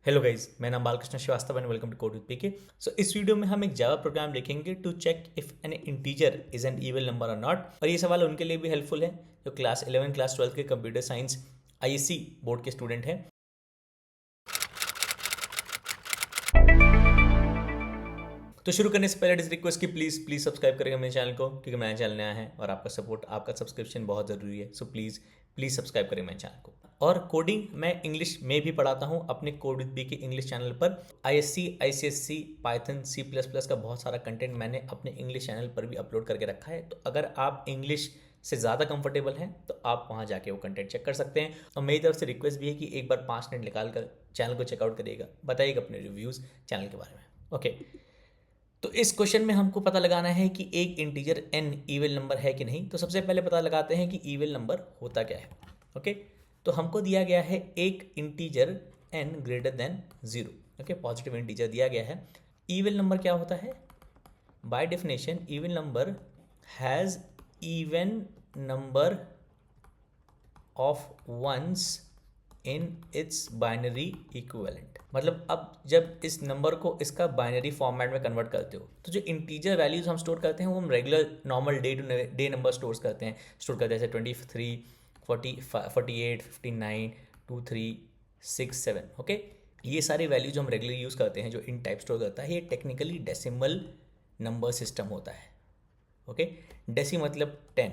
Hello guys, मेरा नाम Balkrishna Srivastava and welcome to code with PK. So इस वीडियो में हम एक जावा प्रोग्राम लिखेंगे to check if an integer is an even number और नॉट। और ये सवाल उनके लिए भी हेल्पफुल है जो क्लास 11 क्लास 12 के कंप्यूटर साइंस आईएससी बोर्ड के स्टूडेंट हैं। तो शुरू करने से पहले डिस रिक्वेस्ट की प्लीज़ सब्सक्राइब करेगा मेरे चैनल को, क्योंकि मेरा चैनल नया है और आपका सपोर्ट, आपका सब्सक्रिप्शन बहुत ज़रूरी है। सो प्लीज़ सब्सक्राइब करें मेरे चैनल को। और कोडिंग मैं इंग्लिश में भी पढ़ाता हूँ अपने code with B K English channel पर। ISC, ICSC, Python, C plus plus का बहुत सारा कंटेंट मैंने अपने इंग्लिश चैनल पर भी अपलोड करके रखा है। तो अगर आप इंग्लिश से ज़्यादा कंफर्टेबल हैं तो आप वहाँ जाके वो कंटेंट चेक कर सकते हैं। और मेरी तरफ से रिक्वेस्ट भी है कि एक बार 5 मिनट निकाल कर चैनल को चेकआउट करिएगा, बताइएगा अपने रिव्यूज़ चैनल के बारे में। ओके, तो इस क्वेश्चन में हमको पता लगाना है कि एक इंटीजर n इवन नंबर है कि नहीं। तो सबसे पहले पता लगाते हैं कि इवन नंबर होता क्या है। ओके, तो हमको दिया गया है एक integer n greater than 0। Okay, positive integer दिया गया है। इवन नंबर क्या होता है? By definition even number has even number of ones in its binary equivalent. मतलब अब जब इस नंबर को इसका बाइनरी फॉर्मेट में कन्वर्ट करते हो तो जो इंटीजर वैल्यूज हम स्टोर करते हैं वो हम regular normal day to day number store करते हैं जैसे 23, 48, 59, 23, 6, 7। ओके, ये सारी वैल्यूज हम रेगुलर यूज़ करते हैं जो इन टाइप स्टोर करता है। ये टेक्निकली डेसिमल नंबर सिस्टम होता है। ओके, डेसी मतलब 10,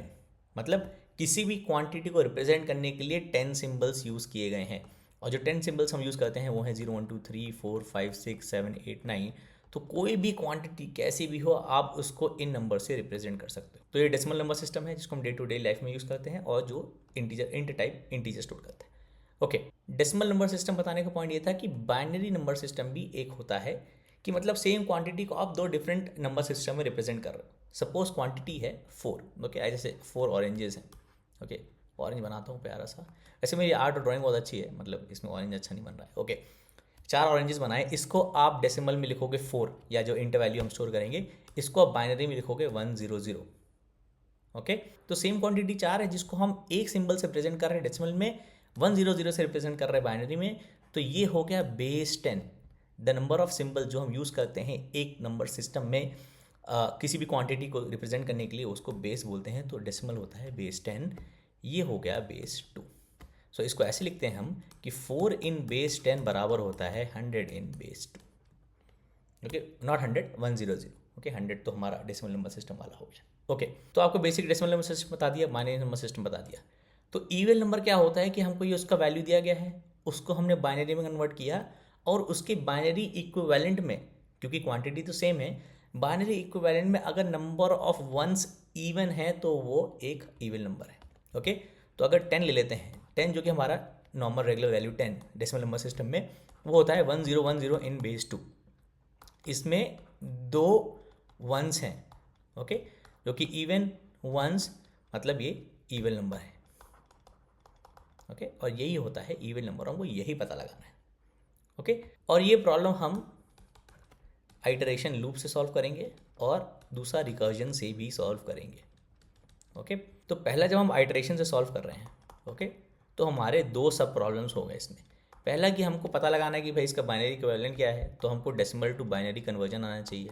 मतलब किसी भी क्वांटिटी को रिप्रेजेंट करने के लिए 10 सिंबल्स यूज़ किए गए हैं। और जो 10 सिंबल्स हम यूज़ करते हैं वो हैं 0, 1, 2, 3, 4, 5, 6, 7, 8, 9। तो कोई भी क्वांटिटी कैसी भी हो आप उसको इन नंबर से रिप्रेजेंट कर सकते हो। तो ये डेसिमल नंबर सिस्टम है जिसको हम डे टू डे लाइफ में यूज़ करते हैं और जो इंट टाइप इंटीजर स्टोर करते हैं। ओके, डेसिमल नंबर सिस्टम बताने का पॉइंट ये था कि बाइनरी नंबर सिस्टम भी एक होता है कि मतलब सेम क्वांटिटी को आप दो डिफरेंट नंबर सिस्टम में रिप्रेजेंट कर रहे हो। सपोज क्वांटिटी है 4। ओके, जैसे 4 ऑरेंजेस हैं। ओके, ऑरेंज बनाता हूँ प्यारा सा। वैसे मेरी आर्ट और ड्राइंग बहुत अच्छी है, मतलब इसमें ऑरेंज अच्छा नहीं बन रहा है। ओके, 4 ऑरेंजेस बनाए, इसको आप डेसिमल में लिखोगे 4, या जो इंट वैल्यू हम स्टोर करेंगे इसको आप बाइनरी में लिखोगे 100। ओके, तो सेम क्वांटिटी 4 है जिसको हम एक सिंबल से रिप्रेजेंट कर रहे हैं डेसिमल में, 100 से रिप्रेजेंट कर रहे हैं बाइनरी में। तो ये हो गया base 10। The number of symbol जो हम यूज़ करते हैं एक नंबर सिस्टम में किसी भी क्वांटिटी को रिप्रेजेंट करने के लिए उसको बेस बोलते हैं। तो डेसिमल होता है बेस 10। ये हो गया बेस 2। सो इसको ऐसे लिखते हैं हम कि 4 इन बेस 10 बराबर होता है 100 इन बेस 2। Okay, not 100, 100। ओके, 100 तो हमारा डेसिमल नंबर सिस्टम वाला हो गया। ओके, तो आपको बेसिक डेसिमल नंबर सिस्टम बता दिया, बाइनरी नंबर सिस्टम बता दिया। तो इवन नंबर क्या होता है कि हमको ये उसका वैल्यू दिया गया है, उसको हमने बाइनरी में कन्वर्ट किया और उसके बाइनरी इक्विवेलेंट में, क्योंकि क्वांटिटी तो सेम है, बाइनरी इक्विवेलेंट में अगर नंबर ऑफ वंस इवन है तो वो एक इवन नंबर है। ओके, तो अगर 10 ले लेते हैं, 10 जो कि हमारा normal regular value 10 decimal number system में वो होता है 1010 इन बेस 2। इसमें दो वंस हैं। ओके, जो कि इवन वंस, मतलब ये इवन नंबर है। ओके, और यही होता है इवन नंबर, हमको यही पता लगाना है। ओके, और ये प्रॉब्लम हम आइटरेशन लूप से सॉल्व करेंगे और दूसरा रिकर्जन से भी सॉल्व करेंगे। ओके, तो पहला जब हम आइटरेशन से सॉल्व कर रहे हैं, ओके, तो हमारे दो सब प्रॉब्लम्स हो गए इसमें। पहला कि हमको पता लगाना है कि भाई इसका बाइनरी इक्विवेलेंट क्या है, तो हमको डेसिमल टू बाइनरी कन्वर्जन आना चाहिए।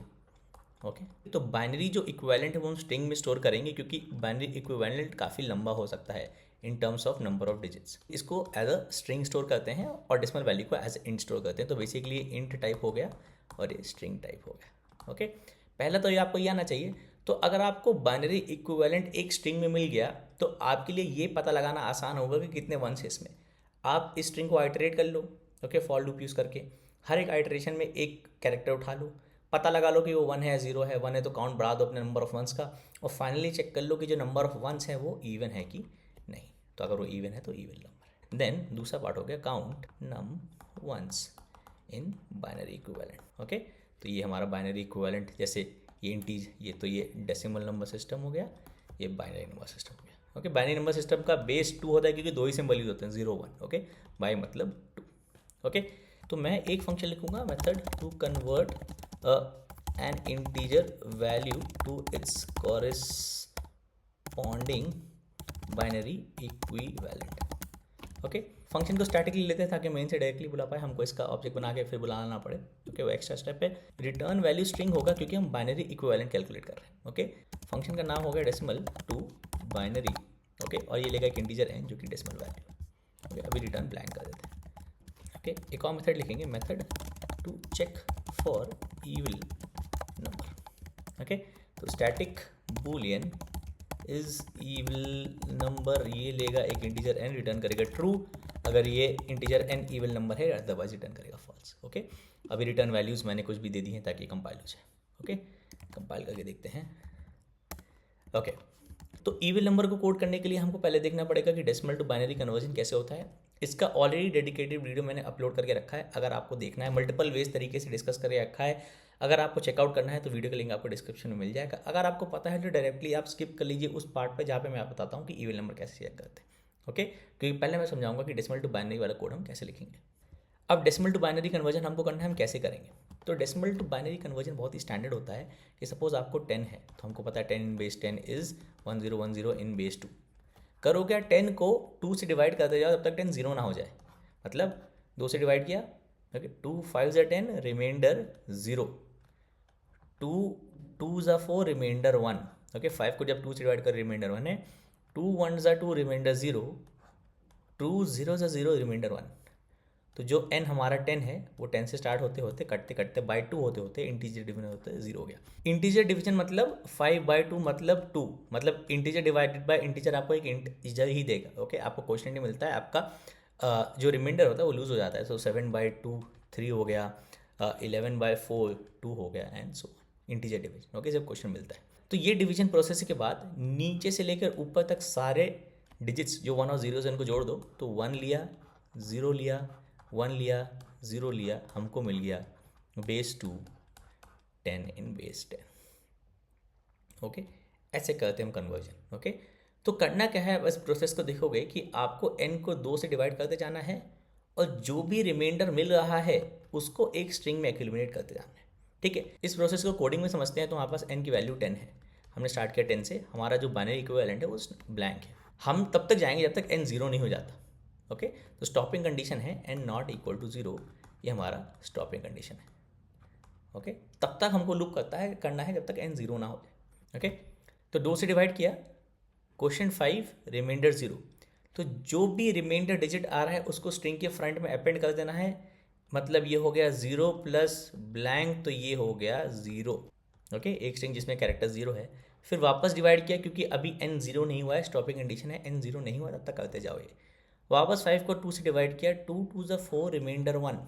ओके, तो बाइनरी जो इक्विवेलेंट है वो हम स्ट्रिंग में स्टोर करेंगे, क्योंकि बाइनरी इक्विवेलेंट काफ़ी लंबा हो सकता है in terms of number of digits. इसको एज अ स्ट्रिंग स्टोर करते हैं और डेसिमल वैल्यू को एज इंट स्टोर करते हैं। तो बेसिकली इंट टाइप हो गया और ये स्ट्रिंग टाइप हो गया। ओके, पहला तो ये आपको ये आना चाहिए। तो अगर आपको बाइनरी इक्विवेलेंट एक स्ट्रिंग में मिल गया तो आपके लिए ये पता लगाना आसान होगा कि कितने वंस है इसमें। आप इस स्ट्रिंग को आइटरेट कर लो। ओके, फॉर लूप यूज़ करके हर एक आइटरेशन में एक कैरेक्टर उठा लो, पता लगा लो कि वो 1 है, 0 है। 1 है तो काउंट बढ़ा दो अपने नंबर ऑफ वंस का, और फाइनली चेक कर लो कि जो नंबर ऑफ वंस है वो इवन है कि नहीं। तो अगर वो इवन है तो इवन नंबर है। देन दूसरा पार्ट हो गया count num ones in binary equivalent. Okay, तो ये हमारा बाइनरी इक्विवेलेंट, जैसे ये इंटीज, ये तो ये डेसिमल नंबर सिस्टम हो गया, ये बाइनरी नंबर सिस्टम हो गया। ओके, बाइनरी नंबर सिस्टम का बेस 2 होता है क्योंकि दो ही सिंबल यूज होते हैं, 0, 1। ओके, बाई मतलब 2। ओके, तो मैं एक फंक्शन लिखूंगा, method to convert an integer value to its corresponding binary equivalent। Okay, function को स्टैटिकली लेते हैं ताकि मेन से डायरेक्टली बुला पाए, हमको इसका ऑब्जेक्ट बना के फिर बुलाना ना पड़े। ओके, वो एक्स्ट्रा स्टेप है। रिटर्न वैल्यू स्ट्रिंग होगा क्योंकि हम बाइनरी इक्विवेलेंट कैलकुलेट कर रहे हैं। ओके, फंक्शन का नाम हो गया डेसिमल टू बाइनरी। ओके, और ये लेगा एक इंटीजर n जो कि डेसिमल वैल्यू। ओके, अभी रिटर्न ब्लैंक कर देते हैं। ओके, एक और मेथड लिखेंगे, method to check for evil number. Okay, तो static boolean is evil number, ये लेगा एक इंटीजर n, रिटर्न करेगा ट्रू अगर ये इंटीजर n इविल नंबर है, अदरवाइज रिटर्न करेगा फॉल्स। ओके, अभी रिटर्न वैल्यूज़ मैंने कुछ भी दे दी हैं ताकि कंपाइल हो जाए। ओके, कंपाइल करके देखते हैं। ओके, तो इविल नंबर को कोड करने के लिए हमको पहले देखना पड़ेगा कि डेसिमल टू बाइनरी कन्वर्जन कैसे होता है। इसका ऑलरेडी डेडिकेटेड वीडियो मैंने अपलोड करके रखा है, अगर आपको देखना है, मल्टीपल वेज तरीके से डिस्कस करके रखा है। अगर आपको चेकआउट करना है तो वीडियो का लिंक आपको डिस्क्रिप्शन में मिल जाएगा। अगर आपको पता है तो डायरेक्टली आप स्किप कर लीजिए उस पार्ट पे जहाँ पे मैं आप बताता हूँ कि इविल नंबर कैसे चेक करते हैं। ओके, क्योंकि पहले मैं समझाऊंगा कि डेसिमल टू बाइनरी वाला कोड हम कैसे लिखेंगे। अब डेसिमल टू बाइनरी कन्वर्जन हमको करना है, हम कैसे करेंगे। तो डेसिमल टू बाइनरी कन्वर्जन बहुत ही स्टैंडर्ड होता है कि सपोज आपको 10 है तो हमको पता है 10 इन बेस 10 इज़ 1010 इन बेस 2। करो क्या, 10 को 2 से डिवाइड करते जाओ जब तक 10 0 ना हो जाए। मतलब 2 से डिवाइड किया, ओके, 2 5 ज़ा 10, रिमाइंडर 0, 2 2 ज़ा 4, रिमाइंडर 1। ओके, 5 को जब 2 से डिवाइड कर रिमाइंडर 1 है, 2 1 ज़ा 2, रिमाइंडर 0, 2 0 ज़ा 0, रिमाइंडर 1। तो जो n हमारा 10 है वो 10 से स्टार्ट होते होते कटते कटते बाई 2 होते होते इंटीजर डिवीजन होते 0 हो गया। इंटीजर डिवीजन मतलब 5/2 मतलब 2, मतलब इंटीजर डिवाइडेड बाय इंटीजर आपको एक इंटीजर ही देगा। ओके, आपको क्वेश्चन नहीं मिलता है, आपका जो रिमाइंडर होता है वो लूज हो जाता है। सो 7/2 3 हो गया, 11/4 2 हो गया, and so integer division. Okay, जब क्वेश्चन मिलता है तो ये डिवीजन प्रोसेस के बाद नीचे से लेकर ऊपर तक सारे डिजिट्स जो 1 और 0 से उनको जोड़ दो। तो 1 लिया, 0 लिया, 1 लिया, 0 लिया, हमको मिल गया बेस 2 10 इन बेस 10। ओके, ऐसे करते हैं हम कन्वर्जन। ओके, तो करना क्या है, बस प्रोसेस को देखोगे कि आपको n को 2 से डिवाइड करते जाना है और जो भी रिमाइंडर मिल रहा है उसको एक स्ट्रिंग में एक्यूमुलेट करते जाना है। ठीक है, इस प्रोसेस को कोडिंग में समझते हैं। तो हमारे पास n की वैल्यू 10 है, हमने स्टार्ट किया 10 से, हमारा जो बाइनरी इक्विवेलेंट है वो ब्लैंक है। हम तब तक जाएंगे जब तक n 0 नहीं हो जाता। ओके, तो स्टॉपिंग कंडीशन है n नॉट इक्वल टू 0, ये हमारा स्टॉपिंग कंडीशन है। ओके, तब तक हमको लूप करना है जब तक n 0 ना हो जाए। ओके, तो 2 से डिवाइड किया, क्वेश्चन 5, रिमाइंडर 0। तो जो भी रिमाइंडर डिजिट आ रहा है उसको स्ट्रिंग के फ्रंट में अपेंड कर देना है। मतलब ये हो गया 0 प्लस ब्लैंक, तो ये हो गया 0। ओके, एक स्ट्रिंग जिसमें कैरेक्टर 0 है। फिर वापस डिवाइड किया क्योंकि अभी n 0 नहीं हुआ है, स्टॉपिंग कंडीशन है, n 0 नहीं हुआ तब तक करते जाओ। ये वापस 5 को 2 से डिवाइड किया, 2 2 ज़ा 4, रिमाइंडर 1।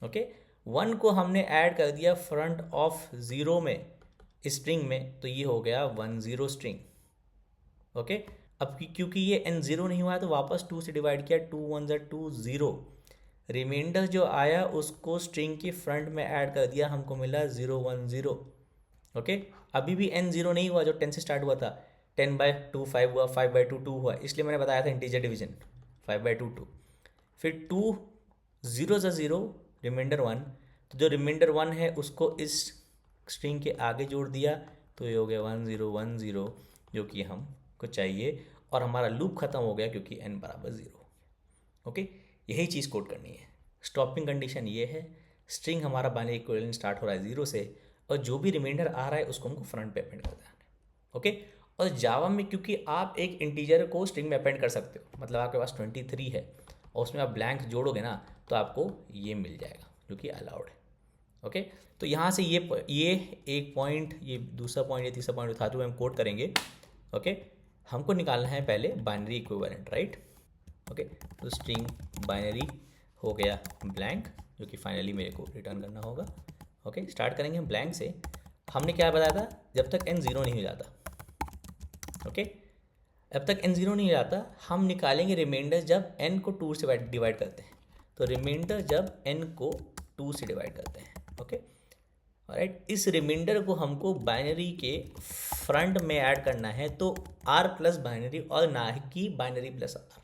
ओके, 1 को हमने ऐड कर दिया फ्रंट ऑफ 0 में स्ट्रिंग में, तो ये हो गया 1 0 स्ट्रिंग। ओके, अब क्योंकि ये n 0 नहीं हुआ है तो वापस 2 से डिवाइड किया, 2 1 ज़ा 2, 0। रिमाइंडर जो आया उसको स्ट्रिंग के फ्रंट में ऐड कर दिया, हमको मिला 0 1 0। ओके, अभी भी n 0 नहीं हुआ जो 10 से स्टार्ट हुआ था। 10/2 5 हुआ, 5/2 2 हुआ, इसलिए मैंने बताया था इंटीजर डिवीजन 5/2 2। फिर 2 0 ज़ा 0, रिमाइंडर 1। तो जो रिमाइंडर 1 है उसको इस स्ट्रिंग के आगे जोड़ दिया, तो ये हो गया 1 0 1 0 जो कि हमको चाहिए, और हमारा लूप ख़त्म हो गया क्योंकि n बराबर 0। ओके, यही चीज़ कोड करनी है। स्टॉपिंग कंडीशन ये है, स्ट्रिंग हमारा बाइनरी इक्विवेलेंट स्टार्ट हो रहा है 0 से, और जो भी रिमाइंडर आ रहा है उसको हमको फ्रंट पे अपेंड कर देना है। ओके, और जावा में क्योंकि आप एक इंटीजर को स्ट्रिंग में अपेंड कर सकते हो, मतलब आपके पास 23 है और उसमें आप ब्लैंक जोड़ोगे ना तो आपको ये मिल जाएगा जो कि अलाउड है। ओके, तो यहाँ से ये एक पॉइंट, ये दूसरा पॉइंट, ये तीसरा पॉइंट उठाते हुए हम कोड करेंगे। ओके, हमको निकालना है पहले बाइनरी इक्विवेलेंट, राइट। ओके, तो स्ट्रिंग बाइनरी हो गया ब्लैंक जो कि फाइनली मेरे को रिटर्न करना होगा। ओके, स्टार्ट करेंगे हम ब्लैंक से। हमने क्या बताया था, जब तक n 0 नहीं हो जाता। ओके, अब तक n 0 नहीं हो जाता, हम निकालेंगे रिमाइंडर जब n को 2 से डिवाइड करते हैं। तो रिमाइंडर जब n को 2 से डिवाइड करते हैं। ओके, राइट, इस रिमाइंडर को हमको बाइनरी के फ्रंट में ऐड करना है, तो r प्लस बाइनरी और ना कि बाइनरी प्लस r।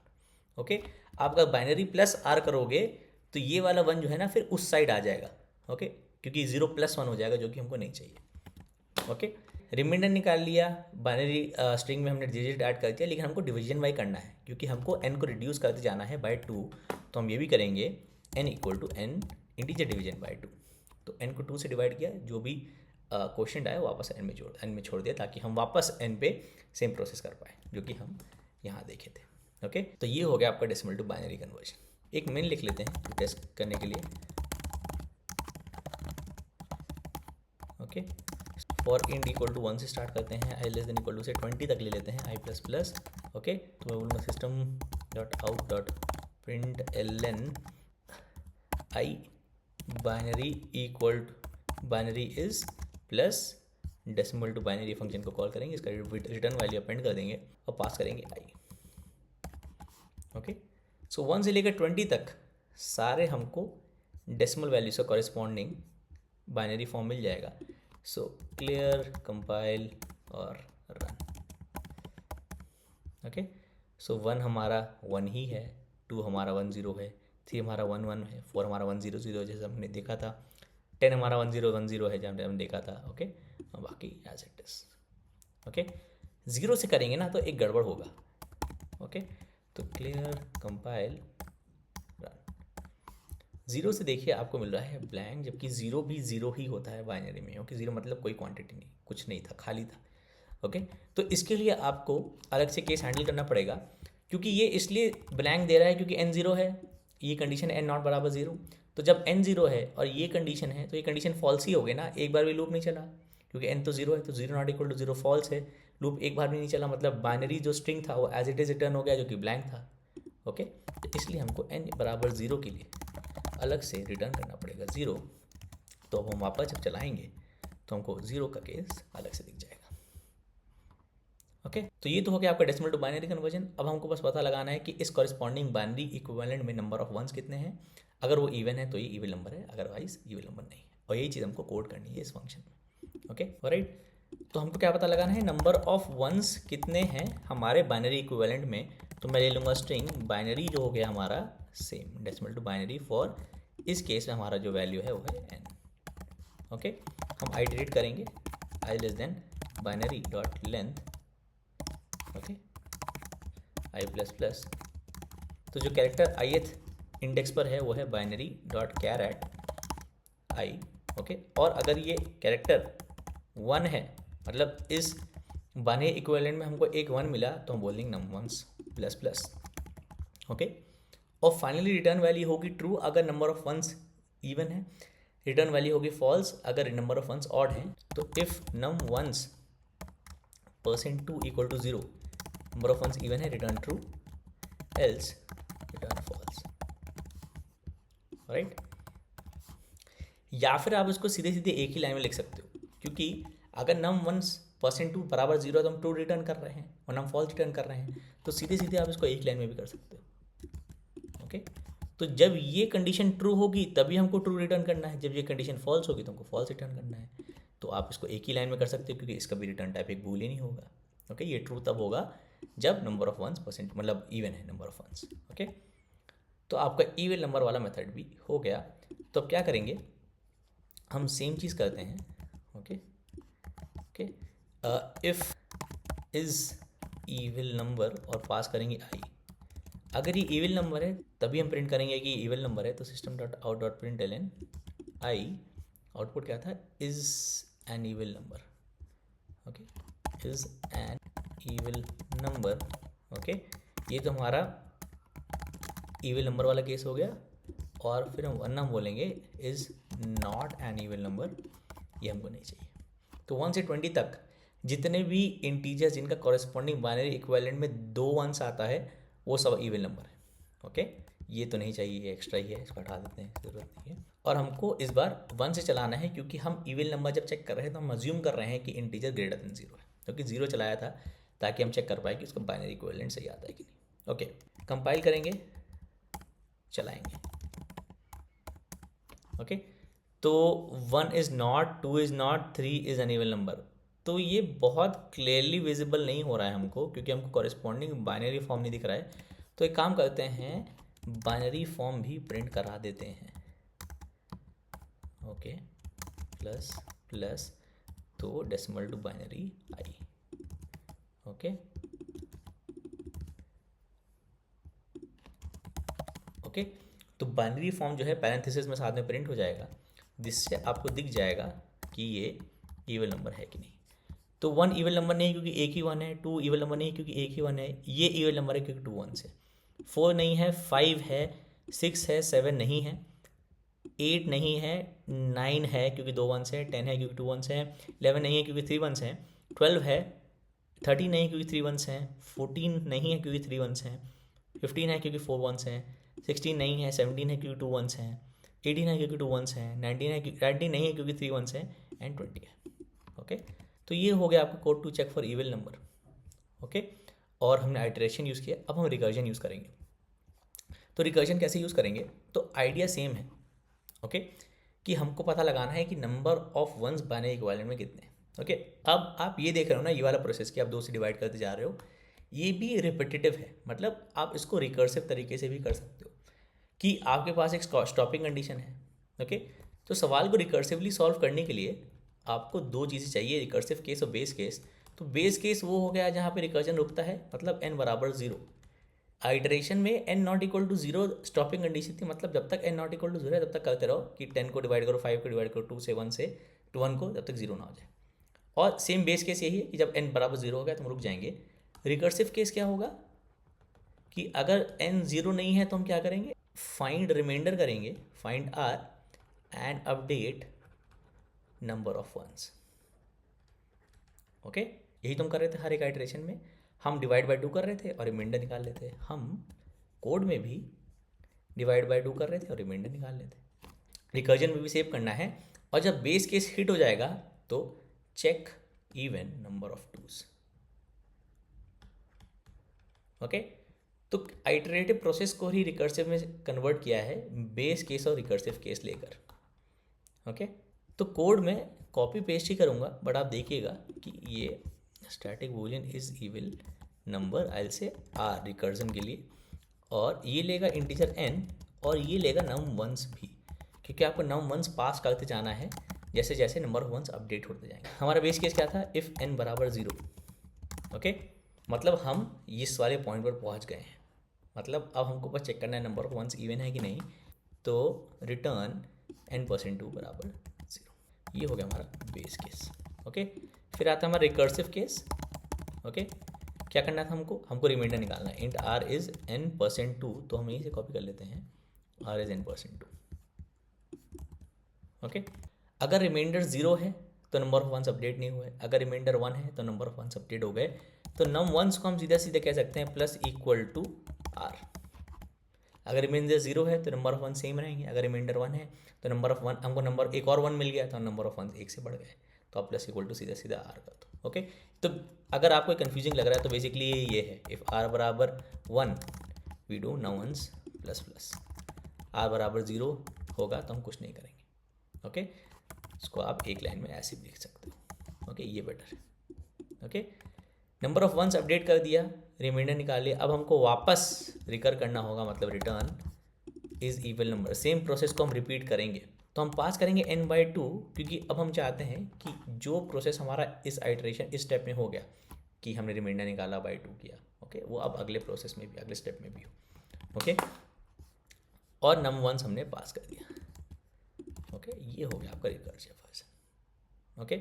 ओके, आप अगर बाइनरी प्लस r करोगे तो ये वाला 1 जो है ना फिर उस साइड आ जाएगा। ओके, क्योंकि 0 + 1 हो जाएगा जो कि हमको नहीं चाहिए। ओके, रिमाइंडर निकाल लिया, बाइनरी स्ट्रिंग में हमने डिजिट ऐड कर दिया, लेकिन हमको डिवीजन बाई करना है क्योंकि हमको n को रिड्यूस करते जाना है बाय 2। तो हम ये भी करेंगे n equal to n integer division by 2। तो n को 2 से डिवाइड किया, जो भी क्वेश्चन आया वापस n में छोड़ दिया, ताकि हम वापस n पे सेम प्रोसेस कर पाए जो कि हम यहाँ देखे थे। ओके, तो ये हो गया आपका डेसिमल टू बाइनरी कन्वर्जन। एक मेन लिख लेते हैं टेस्ट करने के लिए। Okay, for int equal to 1 से स्टार्ट करते हैं, I less than equal to से 20 तक ले लेते हैं, आई प्लस प्लस। ओके, तो मैं बोलूँगा system dot out dot print L N I binary equal to binary is plus decimal to binary function को कॉल करेंगे, इसका रिटर्न वैल्यू अपेंड कर देंगे और पास करेंगे आई। ओके, सो 1 से लेकर 20 तक सारे हमको डेसिमल वैल्यू से कॉरेस्पॉन्डिंग बाइनरी फॉर्म मिल जाएगा। सो क्लियर, कंपाइल और रन। ओके, सो 1 हमारा 1 ही है, 2 हमारा 1 0 है, 3 हमारा 1 1 है, 4 हमारा 1 0 0 जैसे हमने देखा था, 10 हमारा 1 0 1 0 है जब हमने देखा था। ओके, बाकी एज इट इज। ओके, 0 से करेंगे ना तो एक गड़बड़ होगा। ओके, तो क्लियर, कंपाइल, रन। 0 से देखिए आपको मिल रहा है ब्लैंक, जबकि 0 भी 0 ही होता है बाइनरी में। ओके, 0 मतलब कोई क्वांटिटी नहीं, कुछ नहीं था, खाली था। ओके, तो इसके लिए आपको अलग से केस हैंडल करना पड़ेगा, क्योंकि ये इसलिए ब्लैंक दे रहा है क्योंकि n 0 है, ये कंडीशन n नॉट बराबर 0। तो जब n 0 है और ये कंडीशन है तो ये कंडीशन फॉल्स ही हो गई ना, एक बार भी लूप नहीं चला, क्योंकि n तो 0 है, तो 0 नॉट इक्वल टू 0 फॉल्स है, लूप एक बार भी नहीं चला, मतलब बाइनरी जो स्ट्रिंग था वो एज इट इज रिटर्न हो गया जो कि ब्लैंक था। ओके, तो इसलिए हमको n बराबर 0 के लिए अलग से रिटर्न करना पड़ेगा 0। तो अब हम वापस जब चलाएंगे तो हमको 0 का केस अलग से दिख जाएगा। ओके, तो ये तो हो गया आपका डेसिमल टू बाइनरी कन्वर्जन। अब हमको बस पता लगाना है कि इस कॉरेस्पॉन्डिंग बाइनरी इक्विवेलेंट में नंबर ऑफ वंस कितने हैं। अगर वो इवन है तो ये इवन नंबर है, अदरवाइज इवन नंबर नहीं है, और यही चीज़ हमको कोड करनी है इस फंक्शन में। ओके, ऑलराइट, तो हमको क्या पता लगाना है, नंबर ऑफ वंस कितने हैं हमारे बाइनरी इक्विवेलेंट में। तो मैं ले लूँगा स्ट्रिंग बाइनरी, जो हो गया हमारा same decimal to binary for, इस केस में हमारा जो वैल्यू है वो है n। ओके, हम आइटरेट करेंगे, I less than binary dot length, okay, I plus plus. तो जो कैरेक्टर ith इंडेक्स पर है वो है binary dot char at I. Okay, और अगर ये कैरेक्टर 1 है, मतलब इस बाइनरी इक्विवेलेंट में हमको एक 1 मिला, तो हम बोलेंगे num ones plus plus. Okay, और फाइनली रिटर्न वैल्यू होगी ट्रू अगर नंबर ऑफ वंस इवन है, रिटर्न वैल्यू होगी फॉल्स अगर नंबर ऑफ वंस ऑड है। तो if num ones %2 equal to 0, number of ones even है, return true, else return false. Right, या फिर आप इसको सीधे सीधे एक ही लाइन में लिख सकते हो, क्योंकि अगर नम वंस %2 बराबर 0 है तो हम ट्रू रिटर्न कर रहे हैं और नम फॉल्स रिटर्न कर रहे हैं, तो सीधे सीधे आप इसको एक लाइन में भी कर सकते हो। ओके, तो जब ये कंडीशन ट्रू होगी तभी हमको ट्रू रिटर्न करना है, जब ये कंडीशन फॉल्स होगी तो हमको फॉल्स रिटर्न करना है। तो आप इसको एक ही लाइन में कर सकते हो, क्योंकि इसका भी रिटर्न टाइप एक बूलियन ही होगा। ओके, ये ट्रू तब होगा जब नंबर ऑफ वंस % मतलब इवन है नंबर ऑफ वंस। ओके, तो आपका इवन नंबर वाला मेथड भी हो गया। तो अब क्या करेंगे, हम सेम चीज़ करते हैं। Okay okay, if is evil number और पास करेंगे आई। अगर ये इविल नंबर है तभी हम प्रिंट करेंगे कि इविल नंबर है, तो system dot out dot print L N I, output क्या था, is an evil number. Okay, is an evil number. Okay, ये तो हमारा इविल नंबर वाला केस हो गया। और फिर हम बोलेंगे is not an evil number, ये हमको नहीं चाहिए। तो 1 से 20 तक जितने भी इंटीजर्स जिनका कॉरेस्पॉन्डिंग बाइनरी इक्विवेलेंट में 2 वंस आता है वो सब इविल नंबर है। ओके, ये तो नहीं चाहिए, ये एक्स्ट्रा ही है, इसको हटा देते हैं, ज़रूरत नहीं है। और हमको इस बार 1 से चलाना है, क्योंकि हम इविल नंबर जब चेक कर रहे हैं तो हम अज्यूम कर रहे हैं कि इंटीजर ग्रेटर देन 0 है, क्योंकि 0 चलाया था ताकि हम चेक कर पाए कि उसका बाइनरी इक्विवेलेंट सही आता है कि नहीं। ओके, कंपाइल करेंगे, चलाएंगे। ओके, तो 1 is not, 2 is not, 3 is an even number. तो ये बहुत क्लियरली विजिबल नहीं हो रहा है हमको, क्योंकि हमको कॉरेस्पॉन्डिंग बाइनरी फॉर्म नहीं दिख रहा है। तो एक काम करते हैं, बाइनरी फॉर्म भी प्रिंट करा देते हैं। ओके, प्लस प्लस, तो decimal to binary I. Okay okay, तो बाइनरी फॉर्म जो है पैरेंथेसिस में साथ में प्रिंट हो जाएगा, जिससे आपको दिख जाएगा कि ये इवन नंबर है कि नहीं। तो 1 इवन नंबर नहीं है क्योंकि एक ही 1 है, 2 इवन नंबर नहीं है क्योंकि एक ही 1 है, ये इवन नंबर है क्योंकि 2 1 है, 4 नहीं है, 5 है, 6 है, 7 नहीं है, 8 नहीं है, 9 है क्योंकि 2 1 है, 10 है क्योंकि 2 1 है, 11 नहीं है क्योंकि 3 1 है, 12 है, 13 नहीं है क्योंकि 3 1 है, 14 नहीं है क्योंकि 3 1 है, 15 है क्योंकि 4 1 है, 16 नहीं है, 17 है क्योंकि 2 1 है, 18 है क्योंकि 2 1 है, 19 नहीं है क्योंकि 3 1 है, एंड 20 है। ओके, तो ये हो गया आपका code to check for even number. Okay, और हमने आइटरेशन यूज़ किया, अब हम रिकर्जन यूज़ करेंगे। तो रिकर्जन कैसे यूज़ करेंगे, तो आइडिया सेम है। ओके, कि हमको पता लगाना है कि number of ones binary equivalent में कितने हैं। ओके, अब आप ये देख रहे हो ना, ये वाला प्रोसेस कि आप 2 से डिवाइड करते जा रहे हो, ये भी रिपीटेटिव है, मतलब आप इसको रिकर्सिव तरीके से भी कर सकते हो कि आपके पास एक स्टॉपिंग कंडीशन है। ओके, तो सवाल को रिकर्सिवली सॉल्व करने के लिए आपको 2 चीज़ें चाहिए, रिकर्सिव केस और बेस केस। तो बेस केस वो हो गया जहाँ पे रिकर्जन रुकता है, मतलब n बराबर 0। आइटरेशन में n not equal to 0 stopping condition थी, मतलब जब तक n नॉट इक्वल टू 0 है तब तक करते रहो कि 10 को डिवाइड करो, 5 को डिवाइड करो, 2 से 1 से 1 को, जब तक 0 ना हो जाए। और सेम बेस केस यही है कि जब n बराबर 0 हो गया तो हम रुक जाएंगे। रिकर्सिव केस क्या होगा कि अगर n 0 नहीं है तो हम क्या करेंगे, फाइंड रिमाइंडर करेंगे, find r and update number of ones. Okay, यही तुम कर रहे थे हर एक आइटरेशन में, हम डिवाइड बाय 2 कर रहे थे और रिमाइंडर निकाल लेते। हम कोड में भी डिवाइड बाय 2 कर रहे थे और रिमाइंडर निकाल लेते। रिकर्जन में भी सेव करना है, और जब बेस केस हिट हो जाएगा तो check even number of twos. Okay, तो आइटरेटिव प्रोसेस को ही रिकर्सिव में कन्वर्ट किया है, बेस केस और रिकर्सिव केस लेकर। ओके, तो कोड में कॉपी पेस्ट ही करूँगा, बट आप देखिएगा कि ये static boolean is evil number, I से आर रिकर्जन के लिए, और ये लेगा इंटीजर n और ये लेगा नम वंस भी, क्योंकि आपको नम वंस पास करते जाना है जैसे जैसे नंबर ऑफ वंस अपडेट होते जाएंगे। हमारा बेस केस क्या था, इफ़ n बराबर 0। ओके, मतलब हम इस वाले पॉइंट पर पहुंच गए हैं, मतलब अब हमको बस चेक करना है नंबर ऑफ वंस इवन है कि नहीं, तो रिटर्न n%2 बराबर 0। ये हो गया हमारा बेस केस। ओके, फिर आता है हमारा रिकर्सिव केस। ओके, क्या करना था हमको रिमाइंडर निकालना है, इंट r इज n%2, तो हम यहीं से कॉपी कर लेते हैं, r इज n%2। ओके, अगर रिमाइंडर 0 है तो नंबर ऑफ वंस अपडेट नहीं हुए, अगर रिमाइंडर 1 है तो नंबर ऑफ वंस अपडेट हो गए, तो नम वंस को हम सीधा सीधा कह सकते हैं प्लस इक्वल टू r। अगर रिमाइंडर 0 है तो नंबर ऑफ वन सेम रहेंगे, अगर रिमाइंडर 1 है तो नंबर ऑफ वन, हमको नंबर एक और 1 मिल गया तो नंबर ऑफ वन 1 से बढ़ गए, तो आप प्लस इक्वल टू सीधा सीधा r कर दो। ओके, तो अगर आपको कंफ्यूजिंग लग रहा है तो बेसिकली ये है, इफ़ r बराबर 1 we do num ones plus plus, r बराबर 0 होगा तो हम कुछ नहीं करेंगे। ओके, इसको आप एक लाइन में ऐसे भी लिख सकते हो। ओके, ये बेटर है। Okay, number of ones update कर दिया, रिमाइंडर निकाल लिया, अब हमको वापस रिकर करना होगा, मतलब return is evil number. Same process को हम रिपीट करेंगे, तो हम पास करेंगे n/2, क्योंकि अब हम चाहते हैं कि जो प्रोसेस हमारा इस आइटरेशन इस स्टेप में हो गया कि हमने रिमाइंडर निकाला बाय 2 किया, ओके, वो अब अगले प्रोसेस में भी, अगले स्टेप में भी हो। ओके, और नम वंस हमने पास कर दिया। ओके, ये हो गया आपका रिकर्सिव वर्जन। ओके,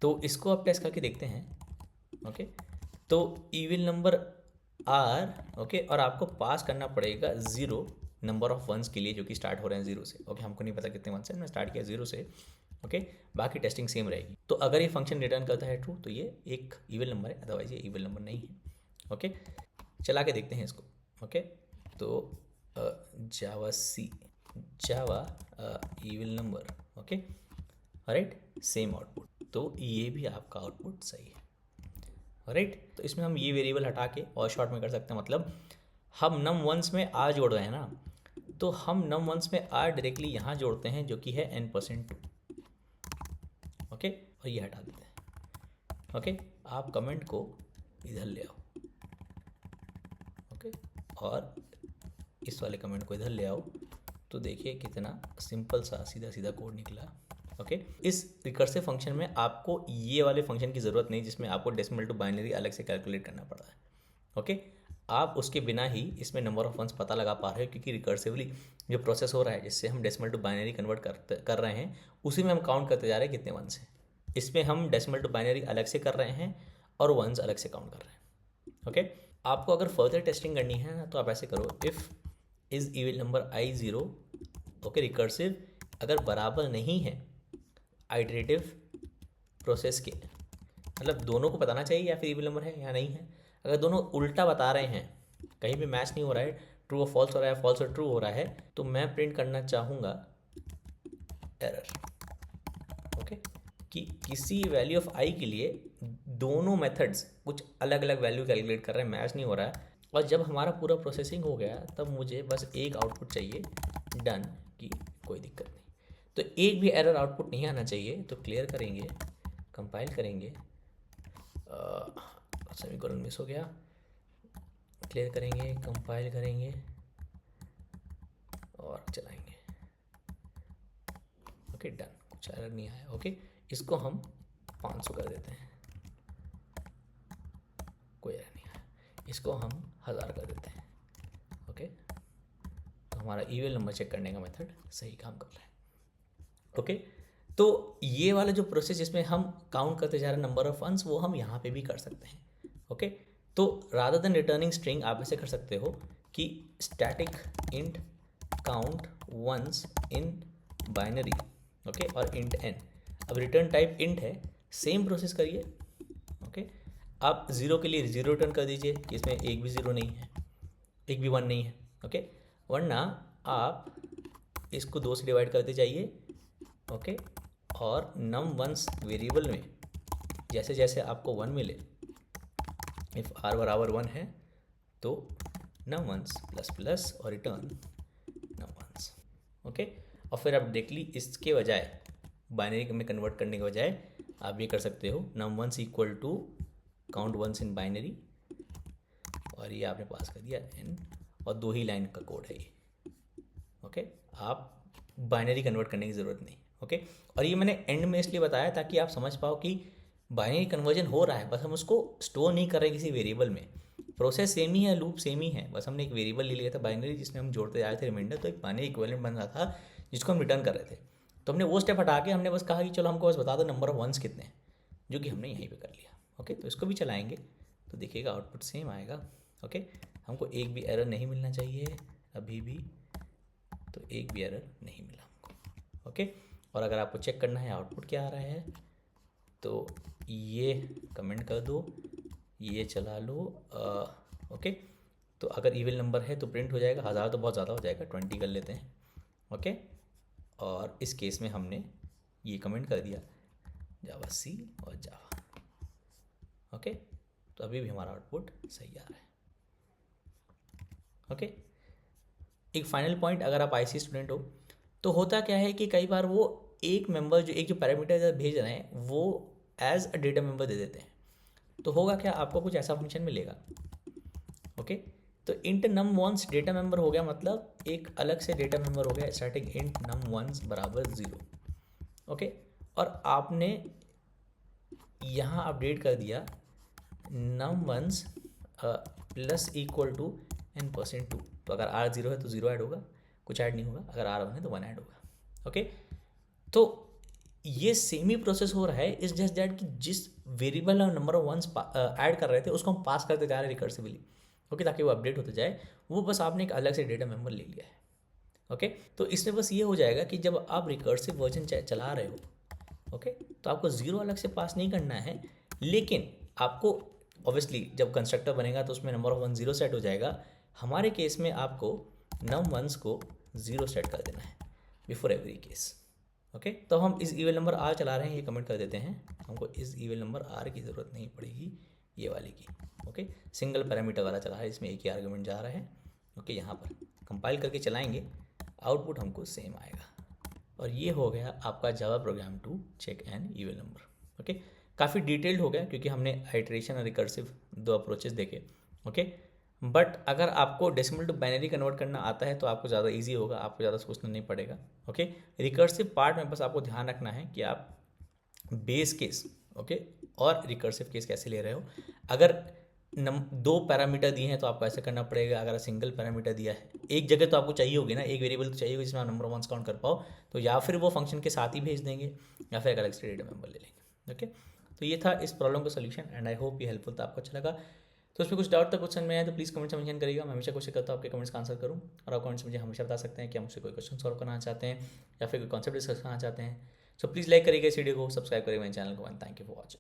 तो इसको आप टेस्ट करके देखते हैं। ओके, तो इविल नंबर r, ओके, और आपको पास करना पड़ेगा 0 नंबर ऑफ वंस के लिए जो कि स्टार्ट हो रहे हैं 0 से। ओके, हमको नहीं पता कितने वंस है, मैं स्टार्ट किया 0 से। ओके, बाकी टेस्टिंग सेम रहेगी। तो अगर ये फंक्शन रिटर्न करता है ट्रू तो ये एक इविल नंबर है, अदरवाइज ये इविल नंबर नहीं है। ओके, चला के देखते हैं इसको। ओके, तो Java evil number. Okay, right, same output, तो ये भी आपका आउटपुट सही है। राइट, तो इसमें हम ये वेरिएबल हटा के और शॉर्ट में कर सकते हैं, मतलब हम नम वंस में r जोड़ रहे हैं ना, तो हम नम वंस में r डायरेक्टली यहाँ जोड़ते हैं जो कि है n%2। ओके, और ये हटा देते हैं। ओके, आप कमेंट को इधर ले आओ। ओके, और इस वाले कमेंट को इधर ले आओ, तो देखिए कितना सिंपल सा सीधा सीधा कोड निकला। ओके इस रिकर्सिव फंक्शन में आपको ये वाले फंक्शन की ज़रूरत नहीं जिसमें आपको डेसिमल टू बाइनरी अलग से कैलकुलेट करना पड़ रहा है। ओके आप उसके बिना ही इसमें नंबर ऑफ वंस पता लगा पा रहे हो, क्योंकि रिकर्सिवली जो प्रोसेस हो रहा है जिससे हम डेसिमल टू बाइनरी कन्वर्ट कर रहे हैं उसी में हम काउंट करते जा रहे हैं कितने वंस हैं। इसमें हम डेसिमल टू बाइनरी अलग से कर रहे हैं और वंस अलग से काउंट कर रहे हैं। ओके आपको अगर फर्दर टेस्टिंग करनी है ना तो आप ऐसे करो, if is even number I zero, okay recursive अगर बराबर नहीं है आइटरेटिव प्रोसेस के, मतलब दोनों को बताना चाहिए या फिर इवन नंबर है या नहीं है। अगर दोनों उल्टा बता रहे हैं, कहीं पे मैच नहीं हो रहा है, ट्रू और फॉल्स हो रहा है, फॉल्स और ट्रू हो रहा है, तो मैं प्रिंट करना चाहूँगा एरर। ओके कि किसी वैल्यू ऑफ आई के लिए दोनों मेथड्स कुछ अलग अलग वैल्यू कैलकुलेट कर रहे हैं, मैच नहीं हो रहा है। और जब हमारा पूरा प्रोसेसिंग हो गया तब मुझे बस एक आउटपुट चाहिए, डन, की कोई दिक्कत नहीं। तो एक भी एरर आउटपुट नहीं आना चाहिए। तो क्लियर करेंगे, कंपाइल करेंगे, सेमीकोलन मिस हो गया, क्लियर करेंगे, कंपाइल करेंगे और चलाएंगे। ओके डन, कुछ एरर नहीं आया। ओके इसको हम 500 कर देते हैं, कोई एरर नहीं आया। इसको हम 1000 कर देते हैं। ओके तो हमारा ईवेल नंबर चेक करने का मेथड सही काम कर रहा है। ओके तो ये वाला जो प्रोसेस जिसमें हम काउंट करते जा रहे हैं नंबर ऑफ वंस, वो हम यहाँ पे भी कर सकते हैं। ओके तो रादर देन रिटर्निंग स्ट्रिंग आप ऐसे कर सकते हो कि static int count ones in binary, okay और इंट एन। अब रिटर्न टाइप इंट है, सेम प्रोसेस करिए। ओके आप ज़ीरो के लिए ज़ीरो रिटर्न कर दीजिए कि इसमें एक भी ज़ीरो नहीं है, एक भी वन नहीं है। ओके वरना आप इसको 2 से डिवाइड करते जाइए। ओके और नम वंस वेरिएबल में जैसे जैसे आपको 1 मिले, इफ़ आर बराबर 1 है तो नम वंस प्लस प्लस और रिटर्न नम वंस। ओके और फिर आप डायरेक्टली इसके बजाय बाइनरी में कन्वर्ट करने के बजाय आप ये कर सकते हो, num ones equal to count ones in binary, और ये आपने पास कर दिया एन, और 2 ही लाइन का कोड है ये। ओके आप बाइनरी कन्वर्ट करने की ज़रूरत नहीं। ओके और ये मैंने एंड में इसलिए बताया ताकि आप समझ पाओ कि बाइनरी कन्वर्जन हो रहा है, बस हम उसको स्टोर नहीं कर रहे किसी वेरिएबल में। प्रोसेस सेम ही है, लूप सेम ही है, बस हमने एक वेरिएबल ले लिया था बाइनरी जिसमें हम जोड़ते जा रहे थे रिमाइंडर, तो एक बाइनरी इक्विवेलेंट बन रहा था जिसको हम रिटर्न कर रहे थे। तो हमने वो स्टेप हटा के हमने बस कहा कि चलो हमको बस बता दो नंबर ऑफ वंस कितने हैं, जो कि हमने यहीं पर कर लिया। ओके तो इसको भी चलाएँगे तो देखिएगा आउटपुट सेम आएगा। ओके हमको एक भी एरर नहीं मिलना चाहिए अभी भी, तो एक भी एरर नहीं मिला हमको। ओके और अगर आपको चेक करना है आउटपुट क्या आ रहा है तो ये कमेंट कर दो, ये चला लो। ओके तो अगर इवन नंबर है तो प्रिंट हो जाएगा, 1000 तो बहुत ज़्यादा हो जाएगा, 20 कर लेते हैं। ओके और इस केस में हमने ये कमेंट कर दिया जावा सी और जावा। ओके तो अभी भी हमारा आउटपुट सही आ रहा है। ओके एक फाइनल पॉइंट, अगर आप आईसी स्टूडेंट हो तो होता क्या है कि कई बार वो एक मेंबर जो एक जो पैरामीटर भेज रहे हैं वो एज अ डेटा मेंबर दे देते हैं। तो होगा क्या, आपको कुछ ऐसा फंक्शन मिलेगा। ओके तो int num ones data member हो गया, मतलब एक अलग से डेटा मेंबर हो गया, स्टैटिक इंट नम वंस बराबर 0। ओके और आपने यहाँ अपडेट कर दिया num ones plus equal to n%2। तो अगर r 0 है तो 0 ऐड होगा, कुछ ऐड नहीं होगा, अगर r 1 है तो 1 ऐड होगा। ओके तो ये सेम ही प्रोसेस हो रहा है, इस जस्ट दैट कि जिस वेरिएबल और नंबर ऑफ वंस ऐड कर रहे थे उसको हम पास करते जा रहे हैं रिकर्सिवली। ओके ताकि वो अपडेट होते जाए, वो बस आपने एक अलग से डेटा मेंबर ले लिया है। ओके तो इसमें बस ये हो जाएगा कि जब आप रिकर्सिव वर्जन चला रहे हो, ओके तो आपको 0 अलग से पास नहीं करना है, लेकिन आपको ऑब्वियसली जब कंस्ट्रक्टर बनेगा तो उसमें नंबर ऑफ वन 0 सेट हो जाएगा। हमारे केस में आपको नम वंस को 0 सेट कर देना है बिफोर एवरी केस। ओके तो हम इस इवेल नंबर आर चला रहे हैं, ये कमेंट कर देते हैं, हमको इस इवेल नंबर आर की ज़रूरत नहीं पड़ेगी, ये वाले की। ओके सिंगल पैरामीटर वाला चला है, इसमें एक ही आर्गुमेंट जा रहा है। ओके यहाँ पर कंपाइल करके चलाएंगे, आउटपुट हमको सेम आएगा। और ये हो गया आपका Java program to check an even number. Okay काफ़ी डिटेल्ड हो गया क्योंकि हमने आइटरेशन और रिकर्सिव 2 अप्रोचेस देखे। ओके बट अगर आपको डेसिमल टू बाइनरी कन्वर्ट करना आता है तो आपको ज़्यादा इजी होगा, आपको ज़्यादा सोचना नहीं पड़ेगा। ओके, रिकर्सिव पार्ट में बस आपको ध्यान रखना है कि आप बेस केस, ओके, और रिकर्सिव केस कैसे ले रहे हो। अगर दो पैरामीटर दिए हैं तो आपको ऐसे करना पड़ेगा। अगर सिंगल पैरामीटर दिया है, एक जगह तो आपको चाहिए होगी ना, एक वेरिएबल तो चाहिए होगी जिसमें आप नंबर ऑफ वंस काउंट कर पाओ, तो या फिर वो फंक्शन के साथ ही भेज देंगे या फिर एक अलग से डेटा मेंबर ले लेंगे। ओके, तो ये था इस प्रॉब्लम का सोल्यूशन एंड आई होप ये हेल्पफुल था, आपको अच्छा लगा। तो उसमें कुछ डाउट था, कुछ समझ में आया तो प्लीज़ कमेंट्स में मेंशन करिएगा। मैं हमेशा कोशिश करता हूँ आपके कमेंट्स का आंसर करूँ, और आप कमेंट्स मुझे हमेशा बता सकते हैं कि आप मुझसे कोई क्वेश्चन सॉल्व करना चाहते हैं या फिर कोई कॉन्सेप्ट डिस्कस करना चाहते हैं। सो प्लीज़ लाइक करिएगा इस वीडियो को, सब्सक्राइब करिएगा मेरे चैनल को, and thank you for watching.